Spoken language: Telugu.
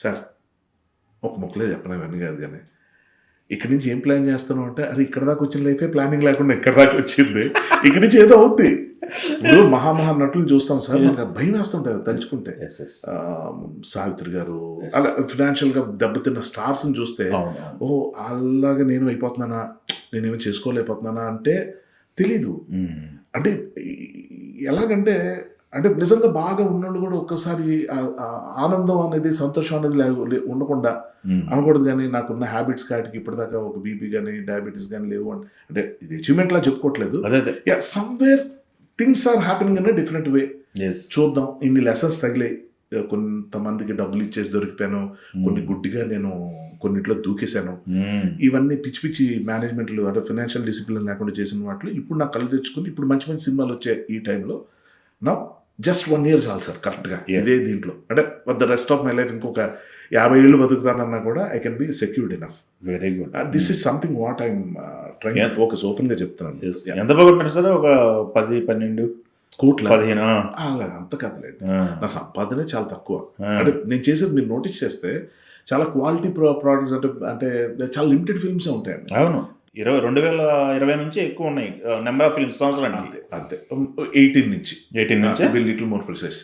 సార్ ఒక ముక్కలే చెప్పను ఇవన్నీ కాదు కానీ ఇక్కడి నుంచి ఏం ప్లాన్ చేస్తున్నావు అంటే అరే ఇక్కడ దాకా వచ్చిన లైఫే ప్లానింగ్ లేకుండా ఇక్కడ దాకా వచ్చింది ఇక్కడి నుంచి ఏదో అవుద్ది. ఇప్పుడు మహా నటులు చూస్తాం సార్, మనకు అది భయం వేస్తుంటుంది తలుచుకుంటే. సావిత్రి గారు అలా ఫినాన్షియల్గా దెబ్బతిన్న స్టార్స్ని చూస్తే ఓ అలాగే నేను అయిపోతున్నానా, నేనేమో చేసుకోలేకపోతున్నానా అంటే తెలీదు. అంటే ఎలాగంటే అంటే నిజంగా బాగా ఉన్నోళ్ళు కూడా ఒక్కసారి ఆనందం అనేది సంతోషం అనేది ఉండకుండా అనకూడదు. కానీ నాకున్న హ్యాబిట్స్ కాటికి ఇప్పటిదాకా ఒక బీపీ కానీ డయాబెటీస్ కానీ లేవు అంటే ఇది అచీవ్మెంట్ లా చెప్పుకోవట్లేదు. Somewhere things are happening in different way. చూద్దాం. ఇన్ని లెసన్స్ తగిలాయి. కొంతమందికి డబ్బులు ఇచ్చేసి దొరికిపోయాను, కొన్ని గుడ్డిగా నేను కొన్నిట్లో దూకేశాను. ఇవన్నీ పిచ్చి పిచ్చి మేనేజ్మెంట్లు అంటే ఫైనాన్షియల్ డిసిప్లిన్ లేకుండా చేసిన వాటిలో ఇప్పుడు నాకు కళ్ళు తెచ్చుకుని ఇప్పుడు మంచి మంచి సినిమాలు వచ్చాయి ఈ టైంలో. నా జస్ట్ 1 year చాలు సార్ కరెక్ట్గా ఇదే దీంట్లో. అంటే the rest of my life ఇంకొక 50 ఏళ్ళు బతుకుతానన్నా కూడా I can be secured enough. Very good. This is something what I'm trying to focus. ఓపెన్గా చెప్తున్నాను. ఎంత బాగుంటారు సార్? ఒక 10-12 కోట్ల 15 అలాగే అంత కదలేండి. నా సంపాదనే చాలా తక్కువ. అంటే నేను చేసేది మీరు నోటీస్ చేస్తే చాలా క్వాలిటీ ప్రోడక్ట్స్ అంటే చాలా లిమిటెడ్ ఫిల్మ్స్ ఉంటాయండి. అవును, 2020 నుంచి ఎక్కువ ఉన్నాయి నెంబర్ ఆఫ్ ఫిల్మ్స్ సంవత్సరానికి. అంతే 18 నుంచి లిటిల్ మోర్ ప్రిసైజ్.